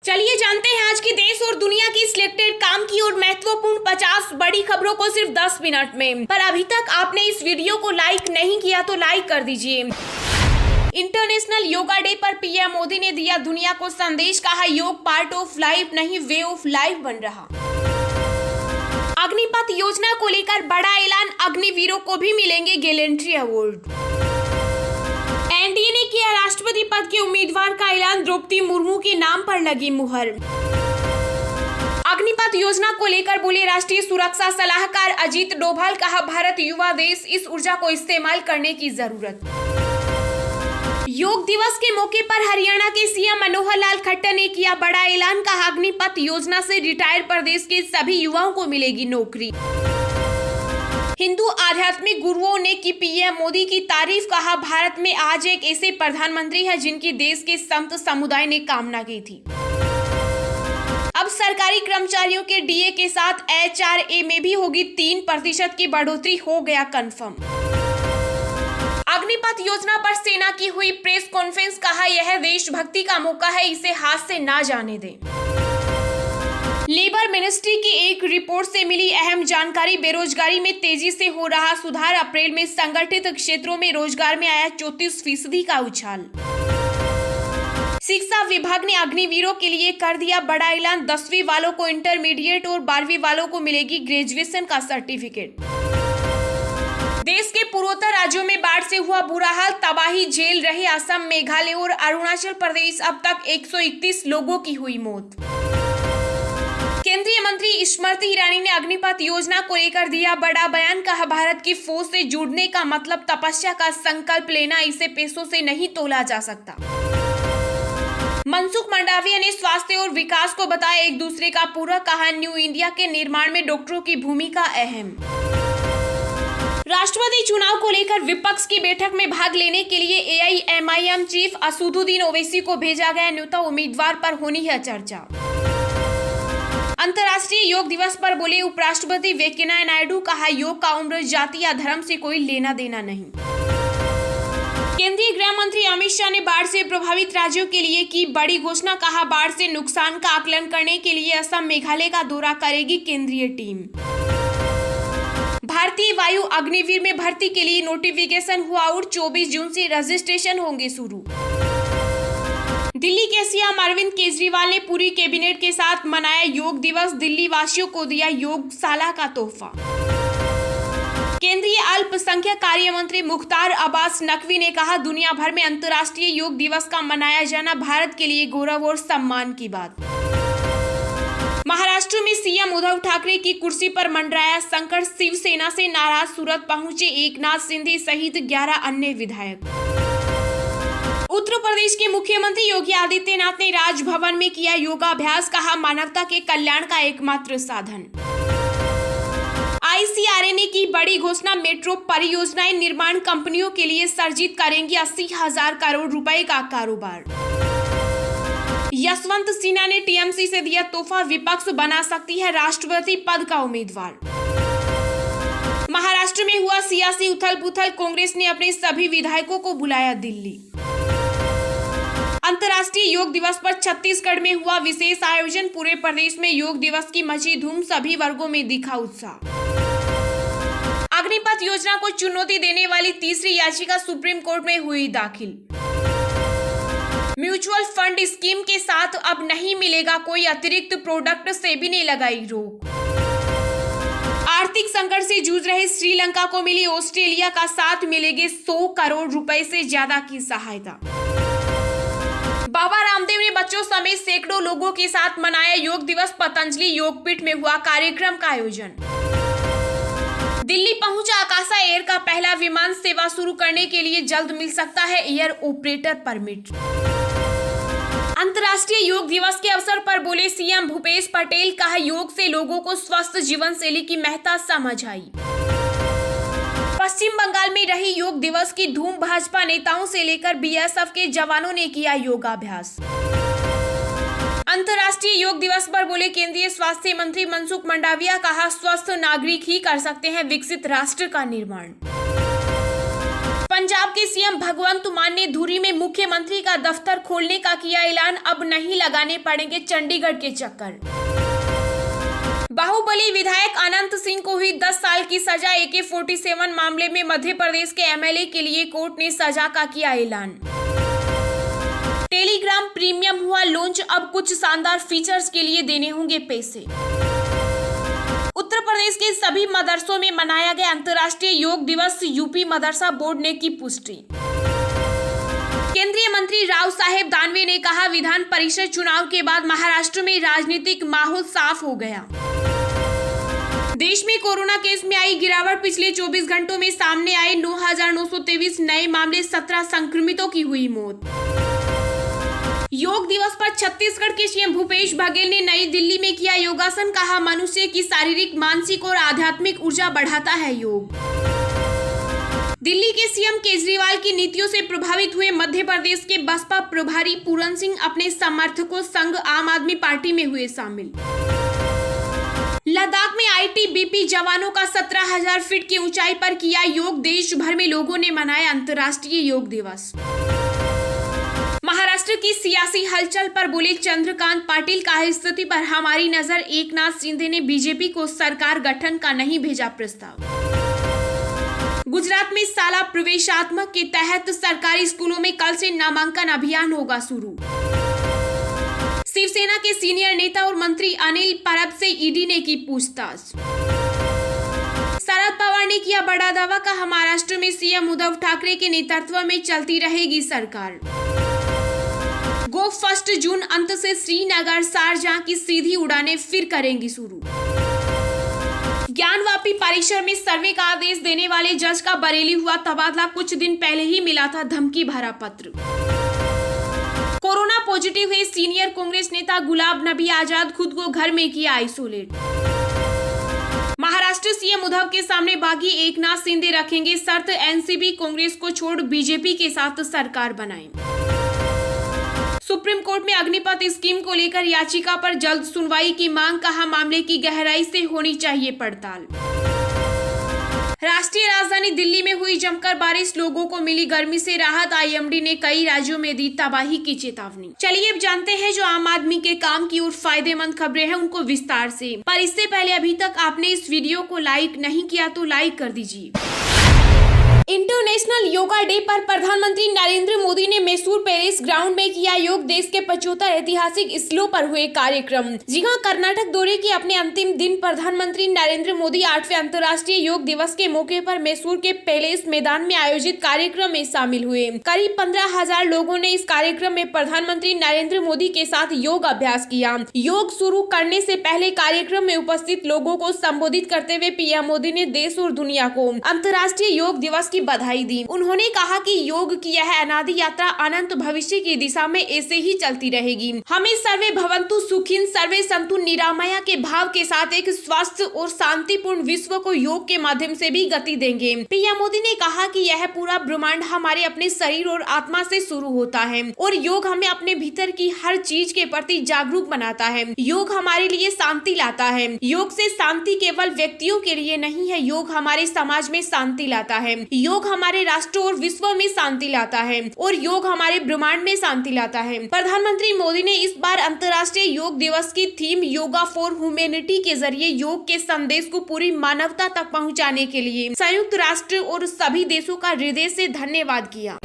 चलिए जानते हैं आज की देश और दुनिया की सिलेक्टेड काम की और महत्वपूर्ण 50 बड़ी खबरों को सिर्फ 10 मिनट में। पर अभी तक आपने इस वीडियो को लाइक नहीं किया तो लाइक कर दीजिए। इंटरनेशनल योगा डे पर पीएम मोदी ने दिया दुनिया को संदेश, कहा योग पार्ट ऑफ लाइफ नहीं वे ऑफ लाइफ बन रहा। अग्निपथ योजना को लेकर बड़ा ऐलान, अग्निवीरों को भी मिलेंगे गैलेंट्री अवार्ड। एनडीए ने किया राष्ट्रपति पद के उम्मीदवार का ऐलान, द्रौपदी मुर्मू के नाम पर लगी मुहर। अग्निपथ योजना को लेकर बोले राष्ट्रीय सुरक्षा सलाहकार अजीत डोभाल, कहा भारत युवा देश, इस ऊर्जा को इस्तेमाल करने की जरूरत। योग दिवस के मौके पर हरियाणा के सीएम मनोहर लाल खट्टर ने किया बड़ा ऐलान, कहा अग्निपथ योजना से रिटायर्ड प्रदेश के सभी युवाओं को मिलेगी नौकरी। हिंदू आध्यात्मिक गुरुओं ने की पीएम मोदी की तारीफ, कहा भारत में आज एक ऐसे प्रधानमंत्री है जिनकी देश के संत समुदाय ने कामना की थी। अब सरकारी कर्मचारियों के डीए के साथ एचआरए में भी होगी 3% की बढ़ोतरी, हो गया कंफर्म। अग्निपथ योजना पर सेना की हुई प्रेस कॉन्फ्रेंस, कहा यह देशभक्ति का मौका है, इसे हाथ से ना जाने दें। लेबर मिनिस्ट्री की एक रिपोर्ट से मिली अहम जानकारी, बेरोजगारी में तेजी से हो रहा सुधार, अप्रैल में संगठित क्षेत्रों में रोजगार में आया 34% का उछाल। शिक्षा विभाग ने अग्निवीरों के लिए कर दिया बड़ा ऐलान, 10वीं वालों को इंटरमीडिएट और 12वीं वालों को मिलेगी ग्रेजुएशन का सर्टिफिकेट। देश के पूर्वोत्तर राज्यों में बाढ़ से हुआ बुरा हाल, तबाही झेल रहे असम, मेघालय और अरुणाचल प्रदेश, अब तक 131 लोगों की हुई मौत। केंद्रीय मंत्री स्मृति ईरानी ने अग्निपथ योजना को लेकर दिया बड़ा बयान, कहा भारत की फौज से जुड़ने का मतलब तपस्या का संकल्प लेना, इसे पैसों से नहीं तोला जा सकता। मनसुख मंडाविया ने स्वास्थ्य और विकास को बताया एक दूसरे का पूरक, कहा न्यू इंडिया के निर्माण में डॉक्टरों की भूमिका अहम। राष्ट्रपति चुनाव को लेकर विपक्ष की बैठक में भाग लेने के लिए एआईएमआईएम चीफ असदुद्दीन ओवैसी को भेजा गया न्योता, उम्मीदवार पर होनी है चर्चा। अंतर्राष्ट्रीय योग दिवस पर बोले उपराष्ट्रपति वेंकैया नायडू, कहा योग का उम्र, जाति या धर्म से कोई लेना देना नहीं। केंद्रीय गृह मंत्री अमित शाह ने बाढ़ से प्रभावित राज्यों के लिए की बड़ी घोषणा, कहा बाढ़ से नुकसान का आकलन करने के लिए असम मेघालय का दौरा करेगी केंद्रीय टीम। भारतीय वायु अग्निवीर में भर्ती के लिए नोटिफिकेशन हुआ और 24 जून से रजिस्ट्रेशन होंगे शुरू। दिल्ली के सीएम अरविंद केजरीवाल ने पूरी कैबिनेट के साथ मनाया योग दिवस, दिल्ली वासियों को दिया योगशाला का तोहफा। केंद्रीय अल्पसंख्यक कार्य मंत्री मुख्तार अब्बास नकवी ने कहा दुनिया भर में अंतर्राष्ट्रीय योग दिवस का मनाया जाना भारत के लिए गौरव और सम्मान की बात। महाराष्ट्र में सीएम उद्धव ठाकरे की कुर्सी पर मंडराया संकट, शिवसेना से नाराज सूरत पहुंचे एकनाथ शिंदे सहित 11 अन्य विधायक। उत्तर प्रदेश के मुख्यमंत्री योगी आदित्यनाथ ने राजभवन में किया योगाभ्यास, कहा मानवता के कल्याण का एकमात्र साधन। आईसीआरए ने की बड़ी घोषणा, मेट्रो परियोजनाएं निर्माण कंपनियों के लिए सर्जित करेंगी 80,000 करोड़ रुपए का कारोबार। यशवंत सिन्हा ने टीएमसी से दिया तोहफा, विपक्ष बना सकती है राष्ट्रपति पद का उम्मीदवार। महाराष्ट्र में हुआ सियासी उथल पुथल, कांग्रेस ने अपने सभी विधायकों को बुलाया दिल्ली। अंतर्राष्ट्रीय योग दिवस पर छत्तीसगढ़ में हुआ विशेष आयोजन, पूरे प्रदेश में योग दिवस की मची धूम, सभी वर्गों में दिखा उत्साह। अग्निपथ योजना को चुनौती देने वाली तीसरी याचिका सुप्रीम कोर्ट में हुई दाखिल। म्यूचुअल फंड स्कीम के साथ अब नहीं मिलेगा कोई अतिरिक्त प्रोडक्ट, सेबी ने लगाई रोक। आर्थिक संकट से जूझ रहे श्रीलंका को मिली ऑस्ट्रेलिया का साथ, मिलेगी 100 करोड़ रुपए से ज्यादा की सहायता। बाबा रामदेव ने बच्चों समेत सैकड़ों लोगों के साथ मनाया योग दिवस, पतंजलि योगपीठ में हुआ कार्यक्रम का आयोजन। दिल्ली पहुंचा आकाशा एयर का पहला विमान, सेवा शुरू करने के लिए जल्द मिल सकता है एयर ऑपरेटर परमिट। अंतर्राष्ट्रीय योग दिवस के अवसर पर बोले सीएम भूपेश पटेल, कहा योग से लोगों को स्वस्थ जीवन शैली की महत्ता समझ आई। पश्चिम बंगाल में रही योग दिवस की धूम, भाजपा नेताओं से लेकर बीएसएफ के जवानों ने किया योगाभ्यास। अंतर्राष्ट्रीय योग दिवस पर बोले केंद्रीय स्वास्थ्य मंत्री मनसुख मंडाविया, कहा स्वस्थ नागरिक ही कर सकते हैं विकसित राष्ट्र का निर्माण। पंजाब के सीएम भगवंत मान ने धुरी में मुख्यमंत्री का दफ्तर खोलने का किया ऐलान, अब नहीं लगाने पड़ेंगे चंडीगढ़ के चक्कर। बाहुबली विधायक अनंत सिंह को हुई 10 साल की सजा। AK-47 मामले में मध्य प्रदेश के MLA के लिए कोर्ट ने सजा का किया ऐलान। टेलीग्राम प्रीमियम हुआ लॉन्च, अब कुछ शानदार फीचर्स के लिए देने होंगे पैसे। उत्तर प्रदेश के सभी मदरसों में मनाया गया अंतर्राष्ट्रीय योग दिवस, यूपी मदरसा बोर्ड ने की पुष्टि। केंद्रीय मंत्री राव साहेब दानवे ने कहा, विधान परिषद चुनाव के बाद महाराष्ट्र में राजनीतिक माहौल साफ हो गया। देश में कोरोना केस में आई गिरावट, पिछले 24 घंटों में सामने आए 9,923 नए मामले, 17 संक्रमितों की हुई मौत। योग दिवस पर छत्तीसगढ़ के सीएम भूपेश बघेल ने नई दिल्ली में किया योगासन, कहा मनुष्य की शारीरिक, मानसिक और आध्यात्मिक ऊर्जा बढ़ाता है योग। दिल्ली के सीएम केजरीवाल की नीतियों से प्रभावित हुए मध्य प्रदेश के बसपा प्रभारी पूरन सिंह अपने समर्थकों संग आम आदमी पार्टी में हुए शामिल। लद्दाख में ITBP जवानों का 17,000 फीट की ऊंचाई पर किया योग, देश भर में लोगों ने मनाया अंतर्राष्ट्रीय योग दिवस। महाराष्ट्र की सियासी हलचल पर बोले चंद्रकांत पाटिल, का स्थिति पर हमारी नजर, एकनाथ शिंदे ने बीजेपी को सरकार गठन का नहीं भेजा प्रस्ताव। गुजरात में शाला प्रवेशात्मक के तहत सरकारी स्कूलों में कल से नामांकन अभियान होगा शुरू। शिवसेना के सीनियर नेता और मंत्री अनिल परब से ईडी ने की पूछताछ। शरद पवार ने किया बड़ा दावा, कहा महाराष्ट्र में सीएम उद्धव ठाकरे के नेतृत्व में चलती रहेगी सरकार। गो 1 जून अंत से श्रीनगर शारजाह की सीधी उड़ानें फिर करेंगी शुरू। ज्ञानवापी परिसर में सर्वे का आदेश देने वाले जज का बरेली हुआ तबादला, कुछ दिन पहले ही मिला था धमकी भरा पत्र। कोरोना पॉजिटिव हुए सीनियर कांग्रेस नेता गुलाब नबी आजाद, खुद को घर में किया आइसोलेट। महाराष्ट्र सीएम उद्धव के सामने बागी एकनाथ शिंदे रखेंगे शर्त, एनसीपी कांग्रेस को छोड़ बीजेपी के साथ सरकार बनाएं। सुप्रीम कोर्ट में अग्निपथ स्कीम को लेकर याचिका पर जल्द सुनवाई की मांग, कहा मामले की गहराई से होनी चाहिए पड़ताल। राष्ट्रीय राजधानी दिल्ली में हुई जमकर बारिश, लोगों को मिली गर्मी से राहत, IMD ने कई राज्यों में दी तबाही की चेतावनी। चलिए अब जानते हैं जो आम आदमी के काम की और फायदेमंद खबरें हैं उनको विस्तार से। पर इससे पहले अभी तक आपने इस वीडियो को लाइक नहीं किया तो लाइक कर दीजिए। इंटरनेशनल योगा डे पर प्रधानमंत्री नरेंद्र मोदी ने मैसूर पेरिस ग्राउंड में किया योग, देश के 75 ऐतिहासिक स्थलों पर हुए कार्यक्रम। जी हां, कर्नाटक दौरे के अपने अंतिम दिन प्रधानमंत्री नरेंद्र मोदी 8वें अंतर्राष्ट्रीय योग दिवस के मौके पर मैसूर के पैलेस मैदान में आयोजित कार्यक्रम में शामिल हुए। करीब 15,000 लोगों ने इस कार्यक्रम में प्रधानमंत्री नरेंद्र मोदी के साथ योग अभ्यास किया। योग शुरू करने से पहले कार्यक्रम में उपस्थित लोगों को संबोधित करते हुए पीएम मोदी ने देश और दुनिया को अंतर्राष्ट्रीय योग दिवस की बधाई दी। उन्होंने कहा कि योग की यह अनादि यात्रा अनंत भविष्य की दिशा में ऐसे ही चलती रहेगी। हमें सर्वे भवन्तु सुखिन सर्वे सन्तु निरामया के भाव के साथ एक स्वस्थ और शांतिपूर्ण विश्व को योग के माध्यम से भी गति देंगे। पीएम मोदी ने कहा कि यह पूरा ब्रह्मांड हमारे अपने शरीर और आत्मा से शुरू होता है और योग हमें अपने भीतर की हर चीज के प्रति जागरूक बनाता है। योग हमारे लिए शांति लाता है। योग से शांति केवल व्यक्तियों के लिए नहीं है, योग हमारे समाज में शांति लाता है। योग हमारे राष्ट्र और विश्व में शांति लाता है और योग हमारे ब्रह्मांड में शांति लाता है। प्रधानमंत्री मोदी ने इस बार अंतर्राष्ट्रीय योग दिवस की थीम योगा फॉर ह्यूमैनिटी के जरिए योग के संदेश को पूरी मानवता तक पहुंचाने के लिए संयुक्त राष्ट्र और सभी देशों का हृदय से धन्यवाद किया।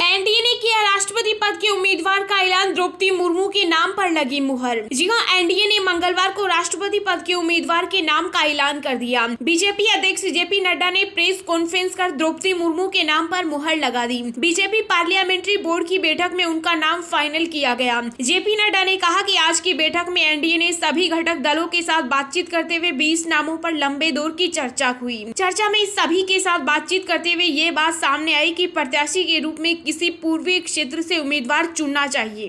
एनडीए ने किया राष्ट्रपति पद के उम्मीदवार का ऐलान, द्रौपदी मुर्मू के नाम पर लगी मुहर। जी हां, एनडीए ने मंगलवार को राष्ट्रपति पद के उम्मीदवार के नाम का ऐलान कर दिया। बीजेपी अध्यक्ष जेपी नड्डा ने प्रेस कॉन्फ्रेंस कर द्रौपदी मुर्मू के नाम पर मुहर लगा दी। बीजेपी पार्लियामेंट्री बोर्ड की बैठक में उनका नाम फाइनल किया गया। जेपी नड्डा ने कहा कि आज की बैठक में एनडीए ने सभी घटक दलों के साथ बातचीत करते हुए 20 नामों पर लंबे दौर की चर्चा हुई। चर्चा में सभी के साथ बातचीत करते हुए ये बात सामने आई कि प्रत्याशी के रूप में किसी पूर्वी क्षेत्र से उम्मीदवार चुनना चाहिए।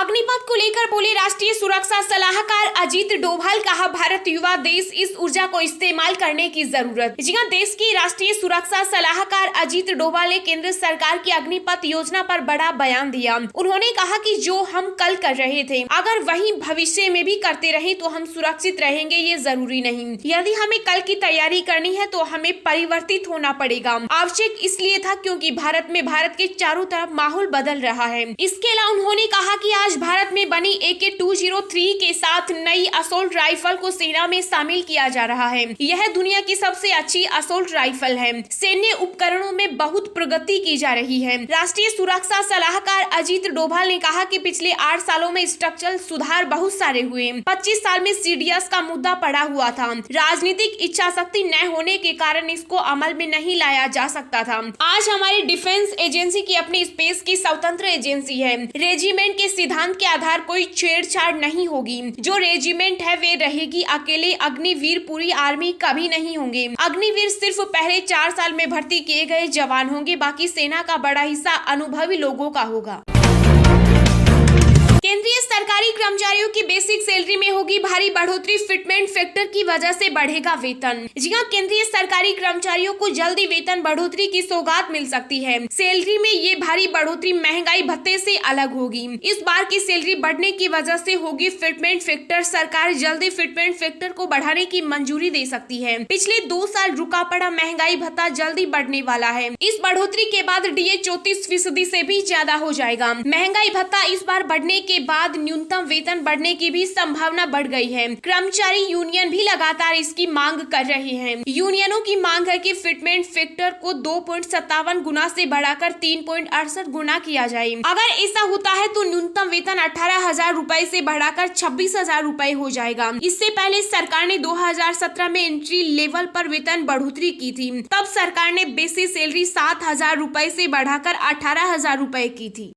अग्निपथ को लेकर बोले राष्ट्रीय सुरक्षा सलाहकार अजीत डोभाल। कहा भारत युवा देश, इस ऊर्जा को इस्तेमाल करने की जरूरत। जी हां, देश की राष्ट्रीय सुरक्षा सलाहकार अजीत डोभाल ने केंद्र सरकार की अग्निपथ योजना पर बड़ा बयान दिया। उन्होंने कहा कि जो हम कल कर रहे थे, अगर वही भविष्य में भी करते रहे तो हम सुरक्षित रहेंगे, ये जरूरी नहीं। यदि हमें कल की तैयारी करनी है तो हमें परिवर्तित होना पड़ेगा। आवश्यक इसलिए था क्योंकि भारत के चारों तरफ माहौल बदल रहा है। इसके अलावा उन्होंने कहा कि आज भारत में बनी AK-203 के साथ नई असोल्ट राइफल को सेना में शामिल किया जा रहा है। यह दुनिया की सबसे अच्छी असोल्ट राइफल है। सैन्य उपकरणों में बहुत प्रगति की जा रही है। राष्ट्रीय सुरक्षा सलाहकार अजीत डोभाल ने कहा कि पिछले 8 सालों में स्ट्रक्चरल सुधार बहुत सारे हुए। 25 साल में CDS का मुद्दा पड़ा हुआ था। राजनीतिक इच्छा शक्ति न होने के कारण इसको अमल में नहीं लाया जा सकता था। आज हमारी डिफेंस एजेंसी की अपनी स्पेस की स्वतंत्र एजेंसी है। रेजिमेंट के सिद्धांत के आधार कोई छेड़छाड़ नहीं होगी। जो रेजिमेंट है वे रहेगी। अकेले अग्निवीर पूरी आर्मी कभी नहीं होंगे। अग्निवीर सिर्फ पहले 4 साल में भर्ती किए गए जवान होंगे, बाकी सेना का बड़ा हिस्सा अनुभवी लोगों का होगा। केंद्रीय सरकारी कर्मचारियों की बेसिक सैलरी में होगी भारी बढ़ोतरी, फिटमेंट फैक्टर की वजह से बढ़ेगा वेतन। जी हां, केंद्रीय सरकारी कर्मचारियों को जल्दी वेतन बढ़ोतरी की सौगात मिल सकती है। सैलरी में ये भारी बढ़ोतरी महंगाई भत्ते से अलग होगी। इस बार की सैलरी बढ़ने की वजह से होगी फिटमेंट फैक्टर। सरकार जल्दी फिटमेंट फैक्टर को बढ़ाने की मंजूरी दे सकती है। पिछले 2 साल रुका पड़ा महंगाई भत्ता जल्दी बढ़ने वाला है। इस बढ़ोतरी के बाद DA 34% से भी ज्यादा हो जाएगा। महंगाई भत्ता इस बार बढ़ने के बाद न्यूनतम वेतन बढ़ने की भी संभावना बढ़ गई है। कर्मचारी यूनियन भी लगातार इसकी मांग कर रहे हैं। यूनियनों की मांग है कि फिटमेंट फैक्टर को 2.57 गुना से बढ़ाकर 3.68 गुना किया जाए। अगर ऐसा होता है तो न्यूनतम वेतन 18,000 रुपए से बढ़ाकर 26,000 रुपए हो जाएगा। इससे पहले सरकार ने 2017 में एंट्री लेवल पर वेतन बढ़ोतरी की थी। तब सरकार ने बेसिक सैलरी 7,000 रुपए से बढ़ाकर 18,000 रुपए की थी।